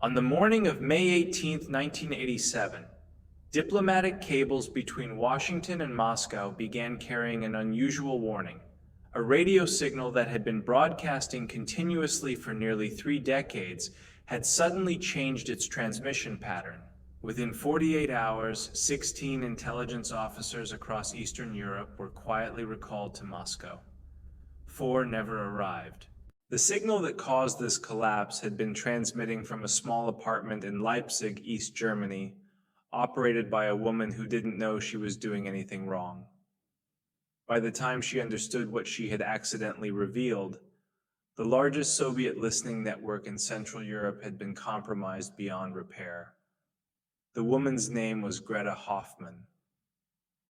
On the morning of May 18, 1987, diplomatic cables between Washington and Moscow began carrying an unusual warning. A radio signal that had been broadcasting continuously for nearly 3 decades had suddenly changed its transmission pattern. Within 48 hours, 16 intelligence officers across Eastern Europe were quietly recalled to Moscow. 4 never arrived. The signal that caused this collapse had been transmitting from a small apartment in Leipzig, East Germany, operated by a woman who didn't know she was doing anything wrong. By the time she understood what she had accidentally revealed, the largest Soviet listening network in Central Europe had been compromised beyond repair. The woman's name was Greta Hoffmann.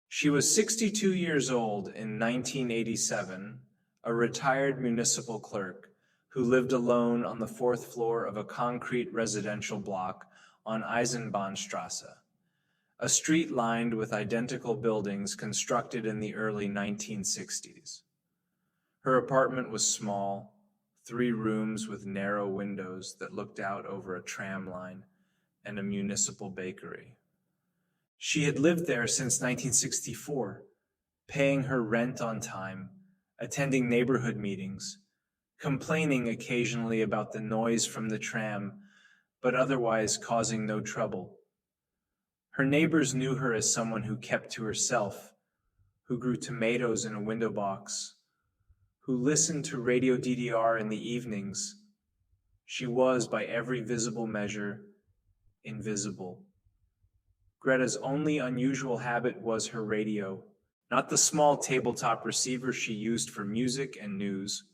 She was 62 years old in 1987, a retired municipal clerk who lived alone on the 4th floor of a concrete residential block on Eisenbahnstrasse, a street lined with identical buildings constructed in the early 1960s. Her apartment was small, 3 rooms with narrow windows that looked out over a tram line and a municipal bakery. She had lived there since 1964, paying her rent on time, attending neighborhood meetings, complaining occasionally about the noise from the tram, but otherwise causing no trouble. Her neighbors knew her as someone who kept to herself, who grew tomatoes in a window box, who listened to Radio DDR in the evenings. She was, by every visible measure, invisible. Greta's only unusual habit was her radio, not the small tabletop receiver she used for music and news,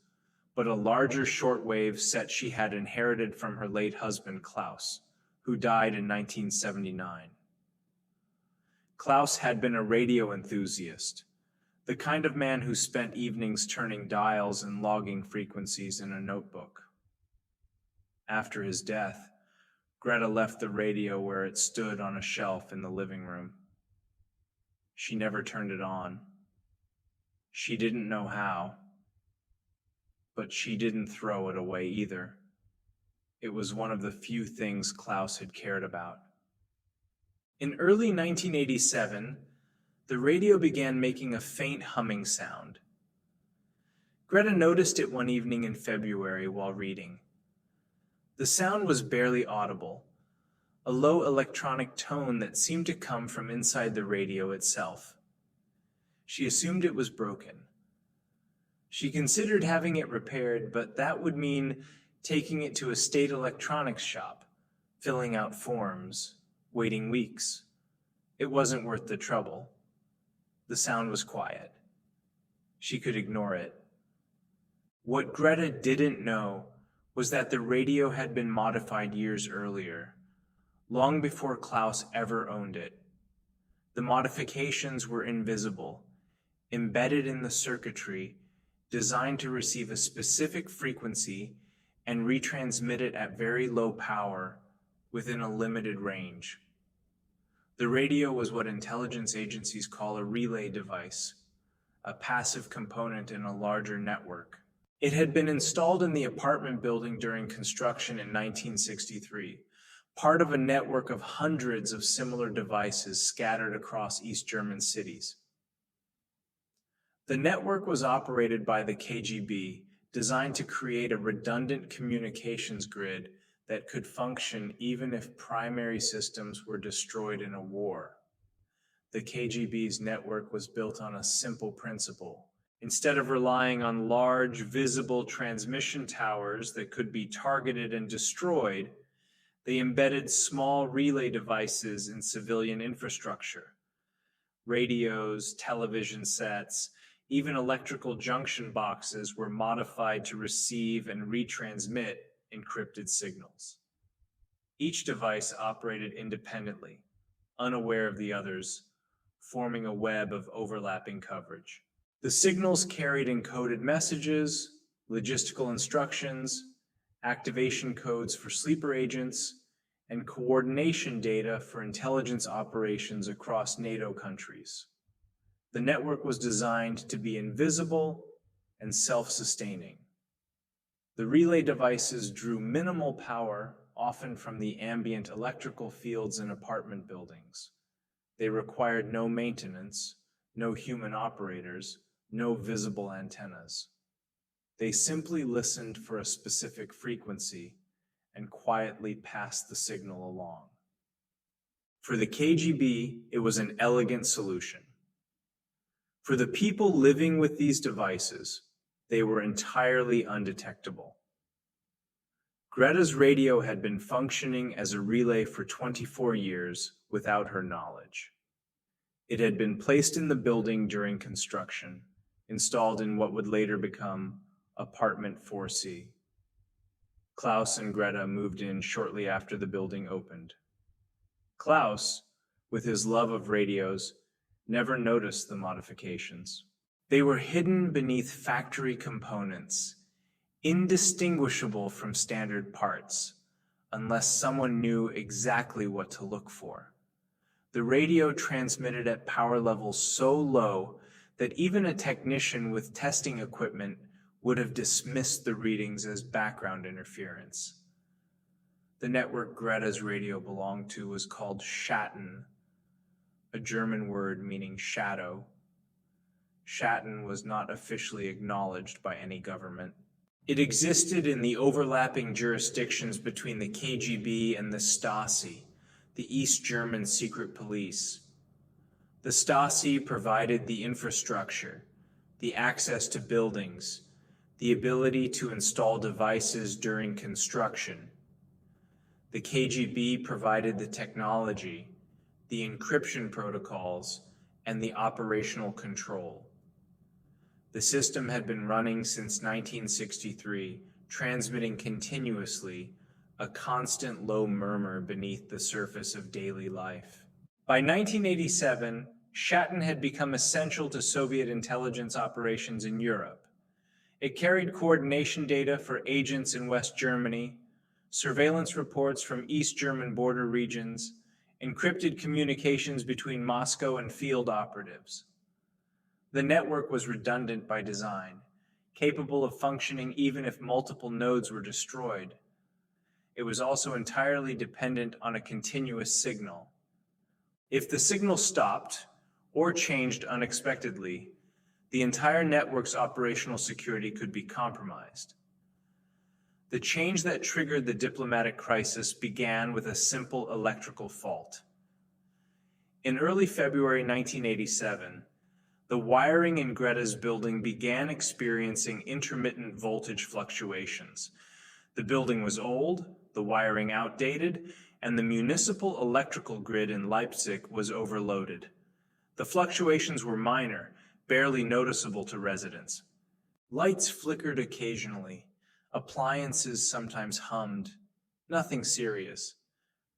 but a larger shortwave set she had inherited from her late husband Klaus, who died in 1979. Klaus had been a radio enthusiast, the kind of man who spent evenings turning dials and logging frequencies in a notebook. After his death, Greta left the radio where it stood on a shelf in the living room. She never turned it on. She didn't know how, but she didn't throw it away either. It was one of the few things Klaus had cared about. In early 1987, the radio began making a faint humming sound. Greta noticed it one evening in February while reading. The sound was barely audible, a low electronic tone that seemed to come from inside the radio itself. She assumed it was broken. She considered having it repaired, but that would mean taking it to a state electronics shop, filling out forms, waiting weeks. It wasn't worth the trouble. The sound was quiet. She could ignore it. What Greta didn't know was that the radio had been modified years earlier, long before Klaus ever owned it. The modifications were invisible, embedded in the circuitry, designed to receive a specific frequency and retransmit it at very low power within a limited range. The radio was what intelligence agencies call a relay device, a passive component in a larger network. It had been installed in the apartment building during construction in 1963, part of a network of hundreds of similar devices scattered across East German cities. The network was operated by the KGB, designed to create a redundant communications grid that could function even if primary systems were destroyed in a war. The KGB's network was built on a simple principle. Instead of relying on large, visible transmission towers that could be targeted and destroyed, they embedded small relay devices in civilian infrastructure. Radios, television sets, even electrical junction boxes were modified to receive and retransmit encrypted signals. Each device operated independently, unaware of the others, forming a web of overlapping coverage. The signals carried encoded messages, logistical instructions, activation codes for sleeper agents, and coordination data for intelligence operations across NATO countries. The network was designed to be invisible and self-sustaining. The relay devices drew minimal power, often from the ambient electrical fields in apartment buildings. They required no maintenance, no human operators, no visible antennas. They simply listened for a specific frequency and quietly passed the signal along. For the KGB, it was an elegant solution. For the people living with these devices, they were entirely undetectable. Greta's radio had been functioning as a relay for 24 years without her knowledge. It had been placed in the building during construction, installed in what would later become Apartment 4C. Klaus and Greta moved in shortly after the building opened. Klaus, with his love of radios, never noticed the modifications. They were hidden beneath factory components, indistinguishable from standard parts, unless someone knew exactly what to look for. The radio transmitted at power levels so low that even a technician with testing equipment would have dismissed the readings as background interference. The network Greta's radio belonged to was called Schatten, a German word meaning shadow. Schatten was not officially acknowledged by any government. It existed in the overlapping jurisdictions between the KGB and the Stasi, the East German secret police. The Stasi provided the infrastructure, the access to buildings, the ability to install devices during construction. The KGB provided the technology, the encryption protocols, and the operational control. The system had been running since 1963, transmitting continuously, a constant low murmur beneath the surface of daily life. By 1987, Schatten had become essential to Soviet intelligence operations in Europe. It carried coordination data for agents in West Germany, surveillance reports from East German border regions, encrypted communications between Moscow and field operatives. The network was redundant by design, capable of functioning even if multiple nodes were destroyed. It was also entirely dependent on a continuous signal. If the signal stopped or changed unexpectedly, the entire network's operational security could be compromised. The change that triggered the diplomatic crisis began with a simple electrical fault. In early February 1987, the wiring in Greta's building began experiencing intermittent voltage fluctuations. The building was old, the wiring outdated, and the municipal electrical grid in Leipzig was overloaded. The fluctuations were minor, barely noticeable to residents. Lights flickered occasionally. Appliances sometimes hummed. Nothing serious.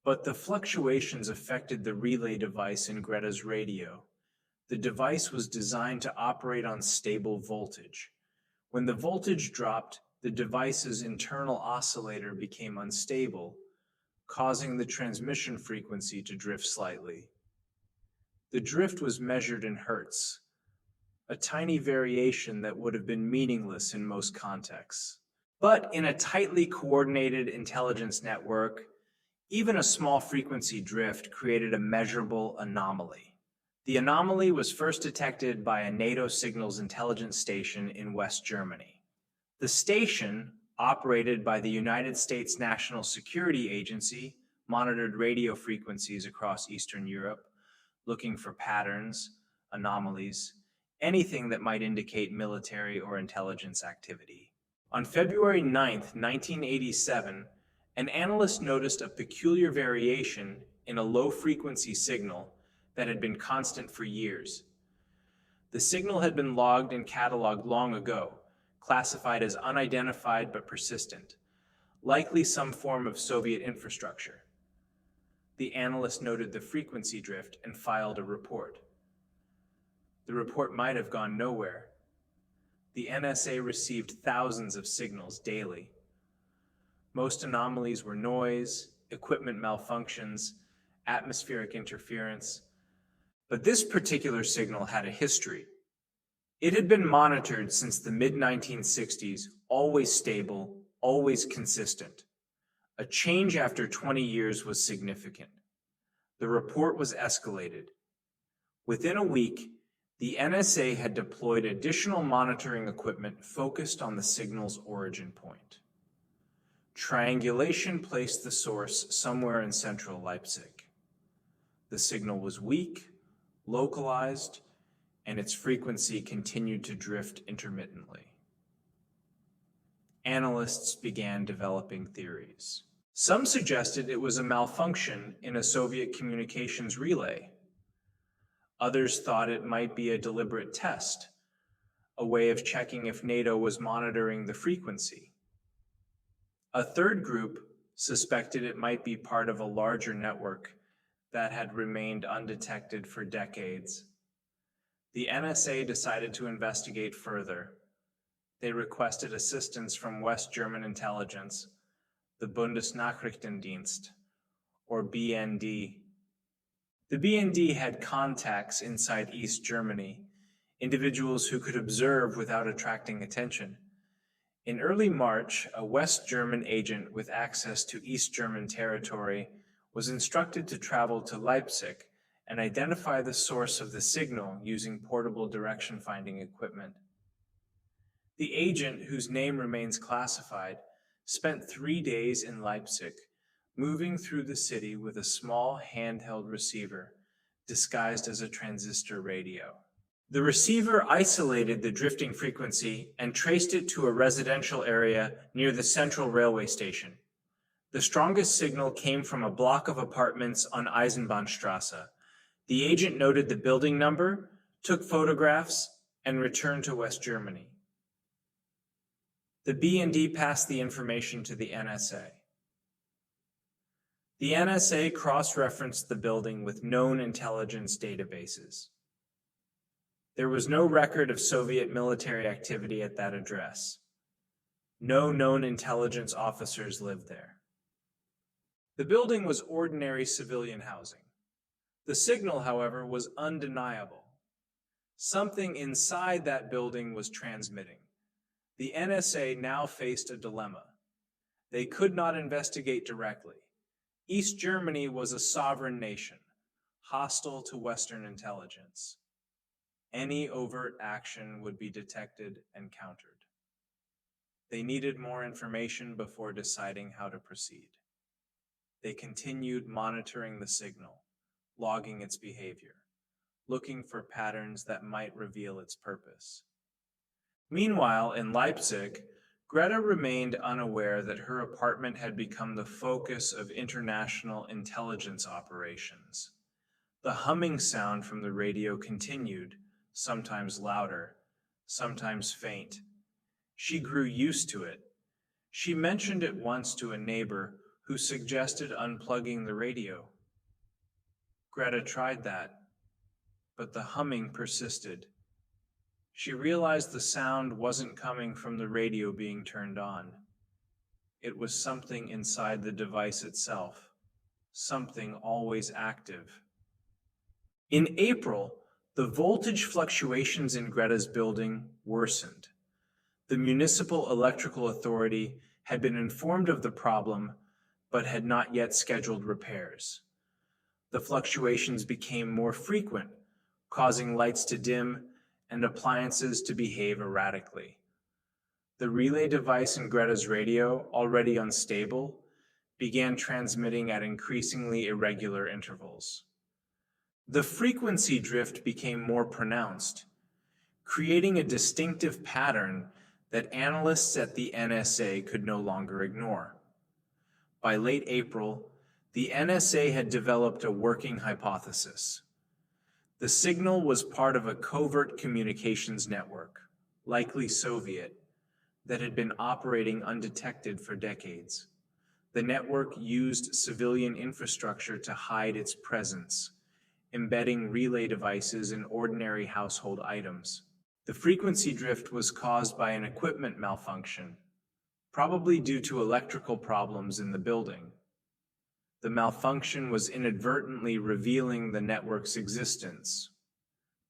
But the fluctuations affected the relay device in Greta's radio. The device was designed to operate on stable voltage. When the voltage dropped, the device's internal oscillator became unstable, causing the transmission frequency to drift slightly. The drift was measured in hertz, a tiny variation that would have been meaningless in most contexts. But in a tightly coordinated intelligence network, even a small frequency drift created a measurable anomaly. The anomaly was first detected by a NATO signals intelligence station in West Germany. The station, operated by the United States National Security Agency, monitored radio frequencies across Eastern Europe, looking for patterns, anomalies, anything that might indicate military or intelligence activity. On February 9, 1987, an analyst noticed a peculiar variation in a low-frequency signal that had been constant for years. The signal had been logged and cataloged long ago, classified as unidentified but persistent, likely some form of Soviet infrastructure. The analyst noted the frequency drift and filed a report. The report might have gone nowhere. The NSA received thousands of signals daily. Most anomalies were noise, equipment malfunctions, atmospheric interference. But this particular signal had a history. It had been monitored since the mid-1960s, always stable, always consistent. A change after 20 years was significant. The report was escalated. Within a week, the NSA had deployed additional monitoring equipment focused on the signal's origin point. Triangulation placed the source somewhere in central Leipzig. The signal was weak, localized, and its frequency continued to drift intermittently. Analysts began developing theories. Some suggested it was a malfunction in a Soviet communications relay. Others thought it might be a deliberate test, a way of checking if NATO was monitoring the frequency. A third group suspected it might be part of a larger network that had remained undetected for decades. The NSA decided to investigate further. They requested assistance from West German intelligence, the Bundesnachrichtendienst, or BND. The BND had contacts inside East Germany, individuals who could observe without attracting attention. In early March, a West German agent with access to East German territory was instructed to travel to Leipzig and identify the source of the signal using portable direction-finding equipment. The agent, whose name remains classified, spent 3 days in Leipzig, moving through the city with a small handheld receiver disguised as a transistor radio. The receiver isolated the drifting frequency and traced it to a residential area near the central railway station. The strongest signal came from a block of apartments on Eisenbahnstrasse. The agent noted the building number, took photographs, and returned to West Germany. The BND passed the information to the NSA. The NSA cross-referenced the building with known intelligence databases. There was no record of Soviet military activity at that address. No known intelligence officers lived there. The building was ordinary civilian housing. The signal, however, was undeniable. Something inside that building was transmitting. The NSA now faced a dilemma. They could not investigate directly. East Germany was a sovereign nation, hostile to Western intelligence. Any overt action would be detected and countered. They needed more information before deciding how to proceed. They continued monitoring the signal, logging its behavior, looking for patterns that might reveal its purpose. Meanwhile, in Leipzig, Greta remained unaware that her apartment had become the focus of international intelligence operations. The humming sound from the radio continued, sometimes louder, sometimes faint. She grew used to it. She mentioned it once to a neighbor who suggested unplugging the radio. Greta tried that, but the humming persisted. She realized the sound wasn't coming from the radio being turned on. It was something inside the device itself, something always active. In April, the voltage fluctuations in Greta's building worsened. The Municipal Electrical Authority had been informed of the problem, but had not yet scheduled repairs. The fluctuations became more frequent, causing lights to dim and appliances to behave erratically. The relay device in Greta's radio, already unstable, began transmitting at increasingly irregular intervals. The frequency drift became more pronounced, creating a distinctive pattern that analysts at the NSA could no longer ignore. By late April, the NSA had developed a working hypothesis. The signal was part of a covert communications network, likely Soviet, that had been operating undetected for decades. The network used civilian infrastructure to hide its presence, embedding relay devices in ordinary household items. The frequency drift was caused by an equipment malfunction, probably due to electrical problems in the building. The malfunction was inadvertently revealing the network's existence.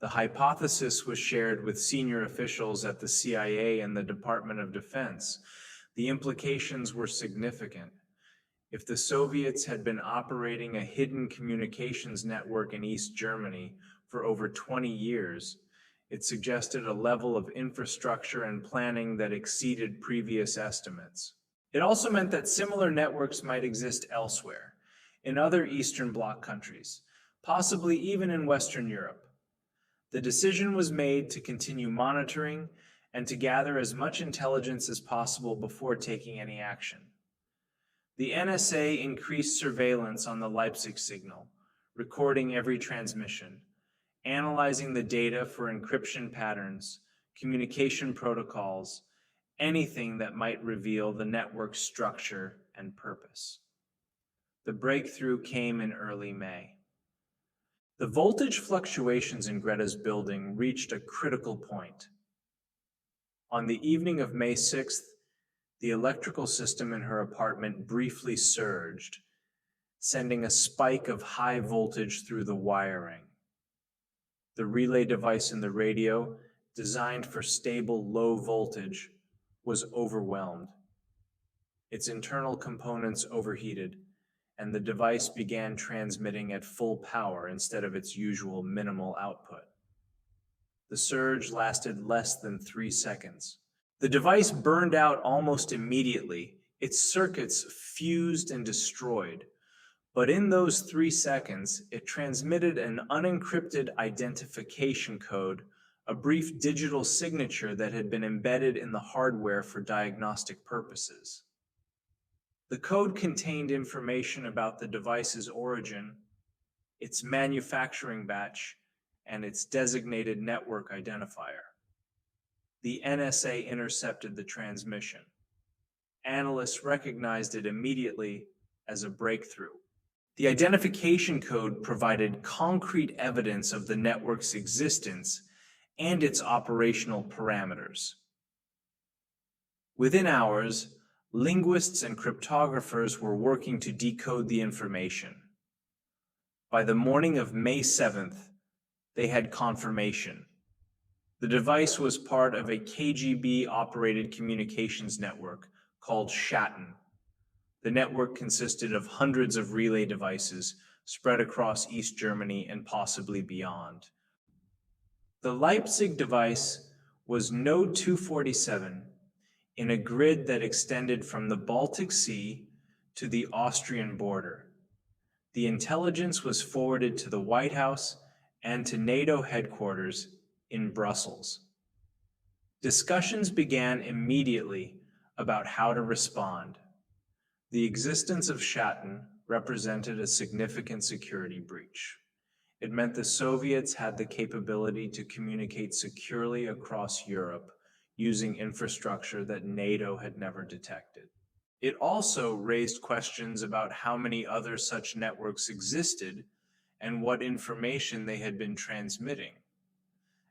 The hypothesis was shared with senior officials at the CIA and the Department of Defense. The implications were significant. If the Soviets had been operating a hidden communications network in East Germany for over 20 years, it suggested a level of infrastructure and planning that exceeded previous estimates. It also meant that similar networks might exist elsewhere, in other Eastern Bloc countries, possibly even in Western Europe. The decision was made to continue monitoring and to gather as much intelligence as possible before taking any action. The NSA increased surveillance on the Leipzig signal, recording every transmission, analyzing the data for encryption patterns, communication protocols, anything that might reveal the network's structure and purpose. The breakthrough came in early May. The voltage fluctuations in Greta's building reached a critical point. On the evening of May 6th, the electrical system in her apartment briefly surged, sending a spike of high voltage through the wiring. The relay device in the radio, designed for stable low voltage, was overwhelmed. Its internal components overheated, and the device began transmitting at full power instead of its usual minimal output. The surge lasted less than 3 seconds. The device burned out almost immediately, its circuits fused and destroyed. But in those 3 seconds, it transmitted an unencrypted identification code, a brief digital signature that had been embedded in the hardware for diagnostic purposes. The code contained information about the device's origin, its manufacturing batch, and its designated network identifier. The NSA intercepted the transmission. Analysts recognized it immediately as a breakthrough. The identification code provided concrete evidence of the network's existence and its operational parameters. Within hours, linguists and cryptographers were working to decode the information. By the morning of May 7th, they had confirmation. The device was part of a KGB-operated communications network called Shatten. The network consisted of hundreds of relay devices spread across East Germany and possibly beyond. The Leipzig device was Node 247 in a grid that extended from the Baltic Sea to the Austrian border. The intelligence was forwarded to the White House and to NATO headquarters in Brussels. Discussions began immediately about how to respond. The existence of Shatten represented a significant security breach. It meant the Soviets had the capability to communicate securely across Europe using infrastructure that NATO had never detected. It also raised questions about how many other such networks existed and what information they had been transmitting.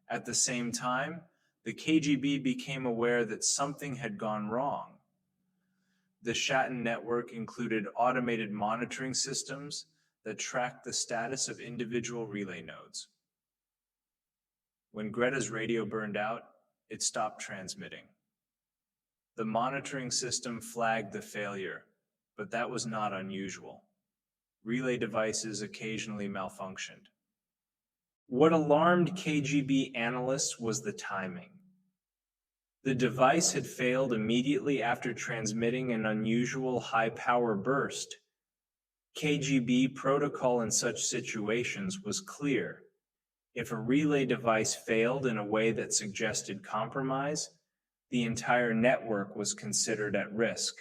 At the same time, the KGB became aware that something had gone wrong. The Shatten network included automated monitoring systems that tracked the status of individual relay nodes. When Greta's radio burned out, it stopped transmitting. The monitoring system flagged the failure, but that was not unusual. Relay devices occasionally malfunctioned. What alarmed KGB analysts was the timing. The device had failed immediately after transmitting an unusual high-power burst. KGB protocol in such situations was clear. If a relay device failed in a way that suggested compromise, the entire network was considered at risk.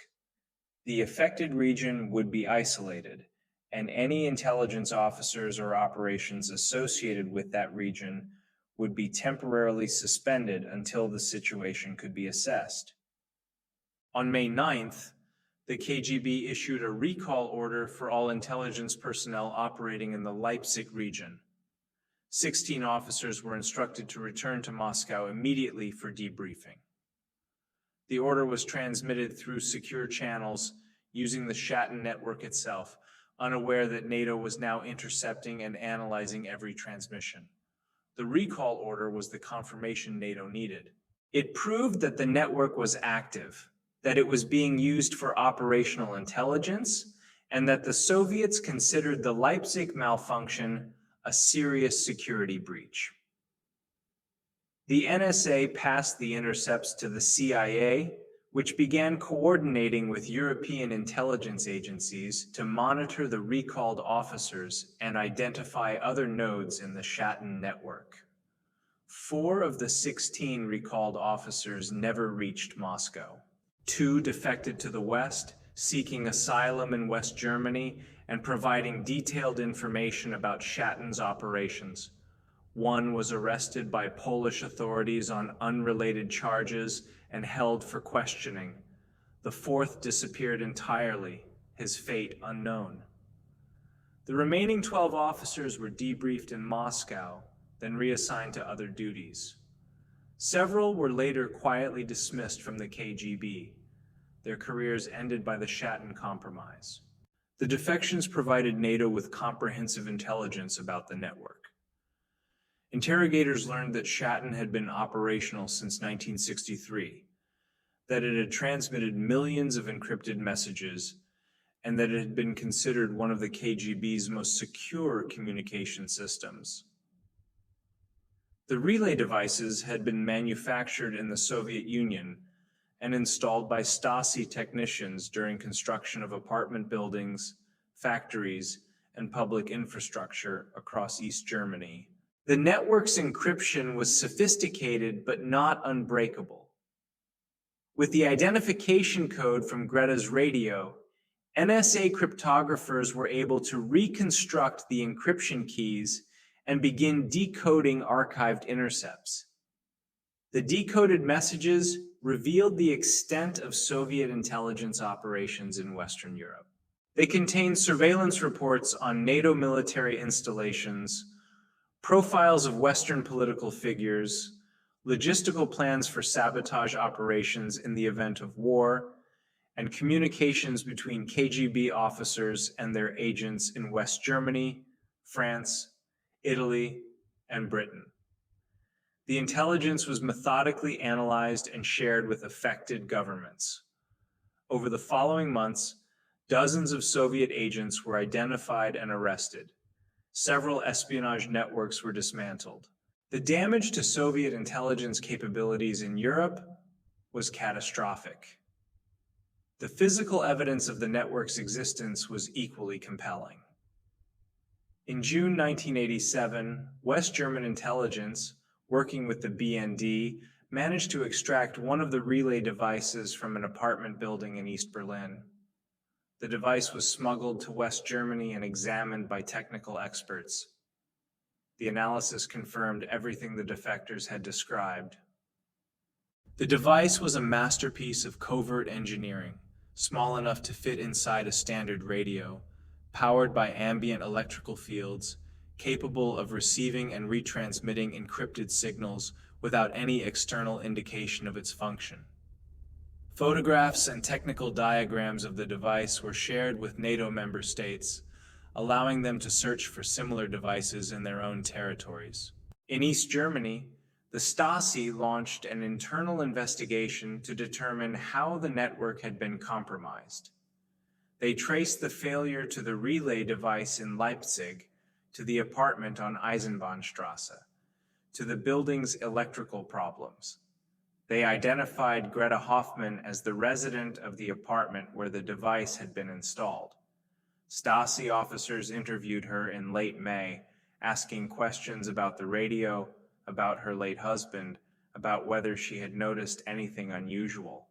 The affected region would be isolated, and any intelligence officers or operations associated with that region would be temporarily suspended until the situation could be assessed. On May 9th, the KGB issued a recall order for all intelligence personnel operating in the Leipzig region. 16 officers were instructed to return to Moscow immediately for debriefing. The order was transmitted through secure channels using the Shatten network itself, unaware that NATO was now intercepting and analyzing every transmission. The recall order was the confirmation NATO needed. It proved that the network was active, that it was being used for operational intelligence, and that the Soviets considered the Leipzig malfunction a serious security breach. The NSA passed the intercepts to the CIA, which began coordinating with European intelligence agencies to monitor the recalled officers and identify other nodes in the Shatun network. 4 of the 16 recalled officers never reached Moscow. 2 defected to the West, seeking asylum in West Germany and providing detailed information about Shatun's operations. 1 was arrested by Polish authorities on unrelated charges and held for questioning. The 4th disappeared entirely, his fate unknown. The remaining 12 officers were debriefed in Moscow, then reassigned to other duties. Several were later quietly dismissed from the KGB. Their careers ended by the Shatun Compromise. The defections provided NATO with comprehensive intelligence about the network. Interrogators learned that Shatun had been operational since 1963, that it had transmitted millions of encrypted messages, and that it had been considered one of the KGB's most secure communication systems. The relay devices had been manufactured in the Soviet Union and installed by Stasi technicians during construction of apartment buildings, factories, and public infrastructure across East Germany. The network's encryption was sophisticated but not unbreakable. With the identification code from Greta's radio, NSA cryptographers were able to reconstruct the encryption keys and begin decoding archived intercepts. The decoded messages revealed the extent of Soviet intelligence operations in Western Europe. They contained surveillance reports on NATO military installations, profiles of Western political figures, logistical plans for sabotage operations in the event of war, and communications between KGB officers and their agents in West Germany, France, Italy, and Britain. The intelligence was methodically analyzed and shared with affected governments. Over the following months, dozens of Soviet agents were identified and arrested. Several espionage networks were dismantled. The damage to Soviet intelligence capabilities in Europe was catastrophic. The physical evidence of the network's existence was equally compelling. In June 1987, West German intelligence, working with the BND, managed to extract one of the relay devices from an apartment building in East Berlin. The device was smuggled to West Germany and examined by technical experts. The analysis confirmed everything the defectors had described. The device was a masterpiece of covert engineering, small enough to fit inside a standard radio, powered by ambient electrical fields, capable of receiving and retransmitting encrypted signals without any external indication of its function. Photographs and technical diagrams of the device were shared with NATO member states, allowing them to search for similar devices in their own territories. In East Germany, the Stasi launched an internal investigation to determine how the network had been compromised. They traced the failure to the relay device in Leipzig, to the apartment on Eisenbahnstrasse, to the building's electrical problems. They identified Greta Hoffmann as the resident of the apartment where the device had been installed. Stasi officers interviewed her in late May, asking questions about the radio, about her late husband, about whether she had noticed anything unusual.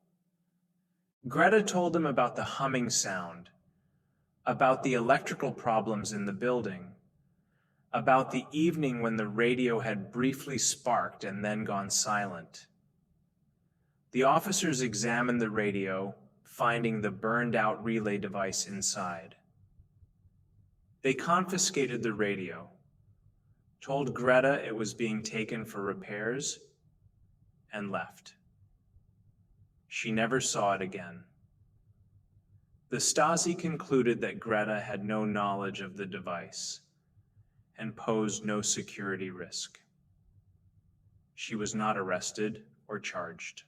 Greta told them about the humming sound, about the electrical problems in the building, about the evening when the radio had briefly sparked and then gone silent. The officers examined the radio, finding the burned-out relay device inside. They confiscated the radio, told Greta it was being taken for repairs, and left. She never saw it again. The Stasi concluded that Greta had no knowledge of the device and posed no security risk. She was not arrested or charged,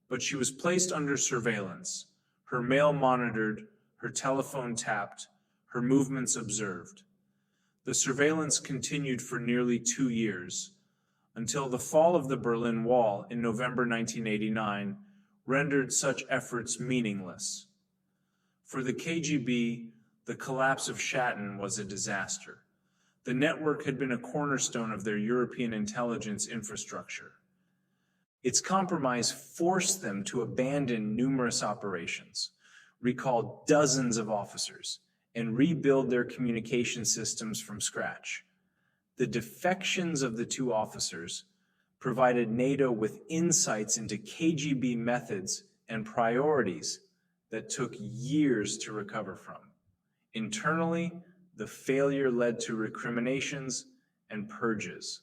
but she was placed under surveillance, her mail monitored, her telephone tapped, her movements observed. The surveillance continued for nearly 2 years, until the fall of the Berlin Wall in November 1989 rendered such efforts meaningless. For the KGB, the collapse of Shatton was a disaster. The network had been a cornerstone of their European intelligence infrastructure. Its compromise forced them to abandon numerous operations, recall dozens of officers, and rebuild their communication systems from scratch. The defections of the two officers provided NATO with insights into KGB methods and priorities that took years to recover from. Internally, the failure led to recriminations and purges.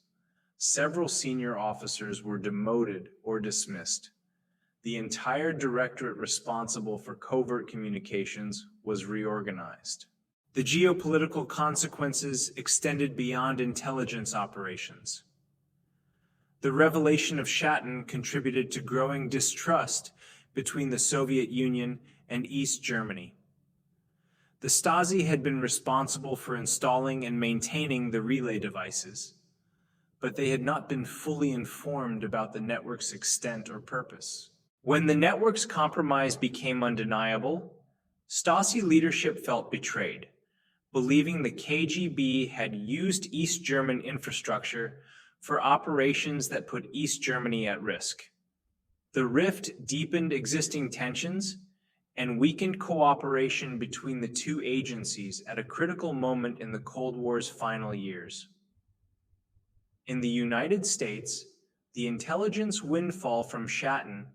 Several senior officers were demoted or dismissed. The entire directorate responsible for covert communications was reorganized. The geopolitical consequences extended beyond intelligence operations. The revelation of Shatton contributed to growing distrust between the Soviet Union and East Germany. The Stasi had been responsible for installing and maintaining the relay devices, but they had not been fully informed about the network's extent or purpose. When the network's compromise became undeniable, Stasi leadership felt betrayed, believing the KGB had used East German infrastructure for operations that put East Germany at risk. The rift deepened existing tensions and weakened cooperation between the two agencies at a critical moment in the Cold War's final years. In the United States, the intelligence windfall from Shatton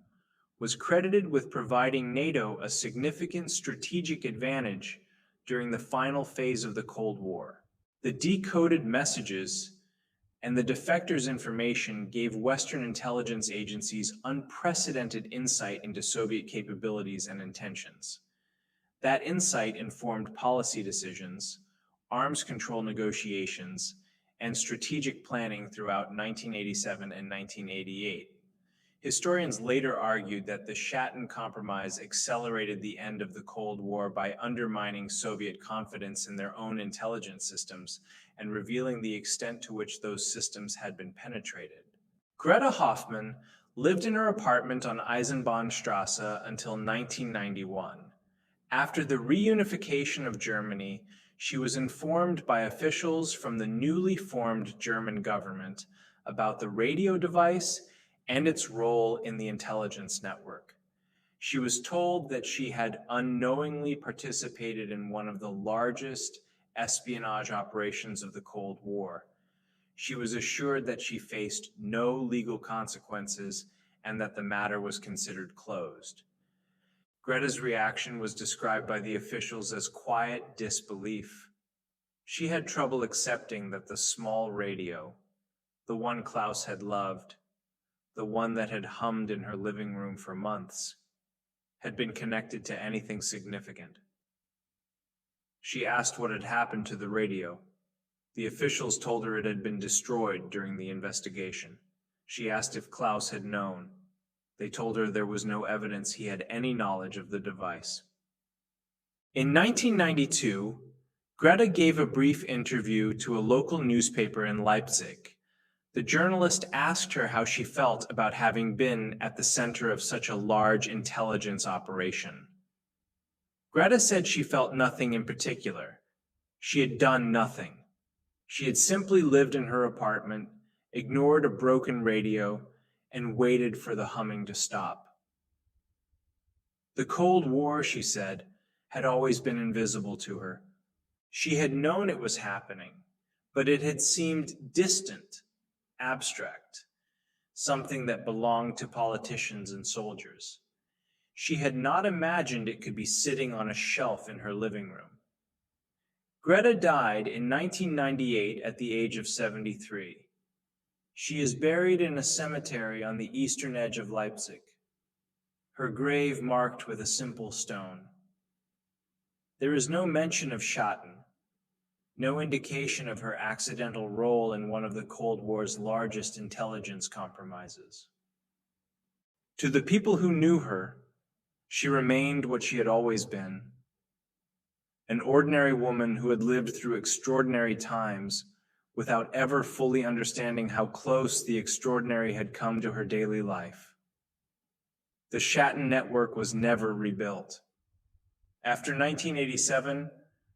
was credited with providing NATO a significant strategic advantage during the final phase of the Cold War. The decoded messages and the defectors' information gave Western intelligence agencies unprecedented insight into Soviet capabilities and intentions. That insight informed policy decisions, arms control negotiations, and strategic planning throughout 1987 and 1988. Historians later argued that the Shatton Compromise accelerated the end of the Cold War by undermining Soviet confidence in their own intelligence systems and revealing the extent to which those systems had been penetrated. Greta Hoffmann lived in her apartment on Eisenbahnstrasse until 1991. After the reunification of Germany, she was informed by officials from the newly formed German government about the radio device and its role in the intelligence network. She was told that she had unknowingly participated in one of the largest espionage operations of the Cold War. She was assured that she faced no legal consequences and that the matter was considered closed. Greta's reaction was described by the officials as quiet disbelief. She had trouble accepting that the small radio, the one Klaus had loved, the one that had hummed in her living room for months, had been connected to anything significant. She asked what had happened to the radio. The officials told her it had been destroyed during the investigation. She asked if Klaus had known. They told her there was no evidence he had any knowledge of the device. In 1992, Greta gave a brief interview to a local newspaper in Leipzig. The journalist asked her how she felt about having been at the center of such a large intelligence operation. Greta said she felt nothing in particular. She had done nothing. She had simply lived in her apartment, ignored a broken radio, and waited for the humming to stop. The Cold War, she said, had always been invisible to her. She had known it was happening, but it had seemed distant, abstract, something that belonged to politicians and soldiers. She had not imagined it could be sitting on a shelf in her living room. Greta died in 1998 at the age of 73. She is buried in a cemetery on the eastern edge of Leipzig, her grave marked with a simple stone. There is no mention of Shatton, no indication of her accidental role in one of the Cold War's largest intelligence compromises. To the people who knew her, she remained what she had always been, an ordinary woman who had lived through extraordinary times without ever fully understanding how close the extraordinary had come to her daily life. The Shatton network was never rebuilt. After 1987,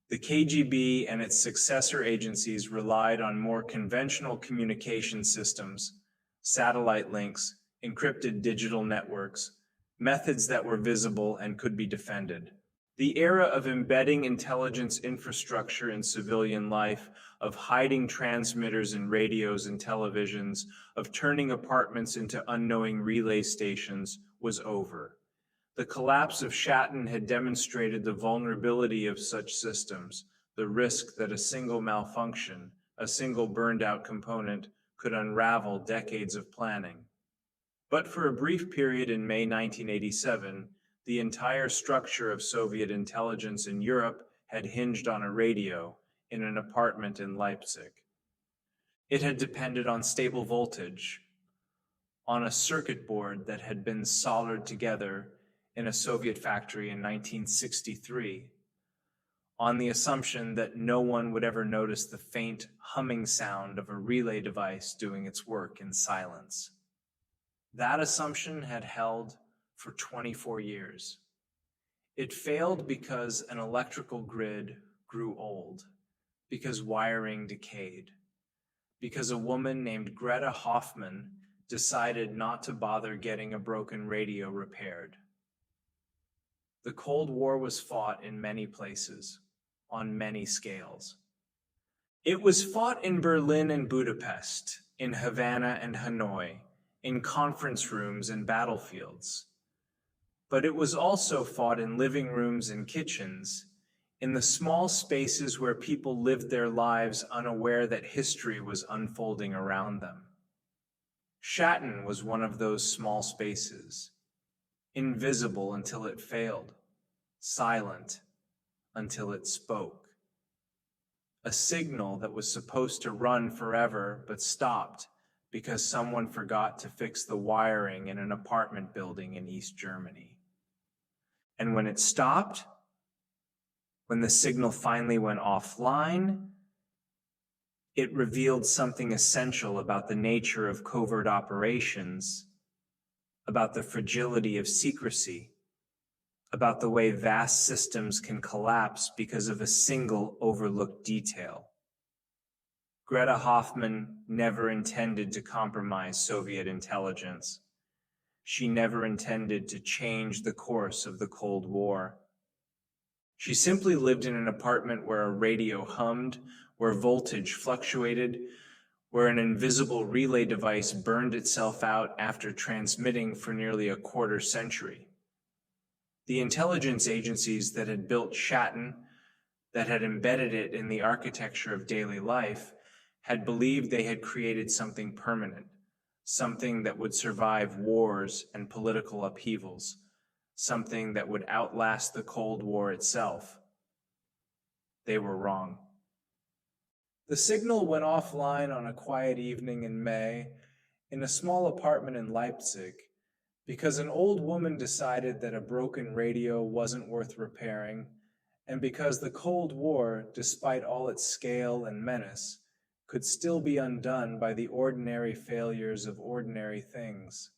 the KGB and its successor agencies relied on more conventional communication systems, satellite links, encrypted digital networks, methods that were visible and could be defended. The era of embedding intelligence infrastructure in civilian life, of hiding transmitters in radios and televisions, of turning apartments into unknowing relay stations, was over. The collapse of Shatton had demonstrated the vulnerability of such systems, the risk that a single malfunction, a single burned-out component, could unravel decades of planning. But for a brief period in May 1987, the entire structure of Soviet intelligence in Europe had hinged on a radio in an apartment in Leipzig. It had depended on stable voltage, on a circuit board that had been soldered together in a Soviet factory in 1963, on the assumption that no one would ever notice the faint humming sound of a relay device doing its work in silence. That assumption had held for 24 years. It failed because an electrical grid grew old, because wiring decayed, because a woman named Greta Hoffman decided not to bother getting a broken radio repaired. The Cold War was fought in many places, on many scales. It was fought in Berlin and Budapest, in Havana and Hanoi, in conference rooms and battlefields. But it was also fought in living rooms and kitchens, in the small spaces where people lived their lives unaware that history was unfolding around them. Shatton was one of those small spaces, invisible until it failed, silent until it spoke. A signal that was supposed to run forever but stopped because someone forgot to fix the wiring in an apartment building in East Germany. And when it stopped, when the signal finally went offline, it revealed something essential about the nature of covert operations, about the fragility of secrecy, about the way vast systems can collapse because of a single overlooked detail. Greta Hoffman never intended to compromise Soviet intelligence. She never intended to change the course of the Cold War. She simply lived in an apartment where a radio hummed, where voltage fluctuated, where an invisible relay device burned itself out after transmitting for nearly a quarter century. The intelligence agencies that had built Shatton, that had embedded it in the architecture of daily life, had believed they had created something permanent, something that would survive wars and political upheavals, something that would outlast the Cold War itself. They were wrong. The signal went offline on a quiet evening in May in a small apartment in Leipzig because an old woman decided that a broken radio wasn't worth repairing, and because the Cold War, despite all its scale and menace, could still be undone by the ordinary failures of ordinary things.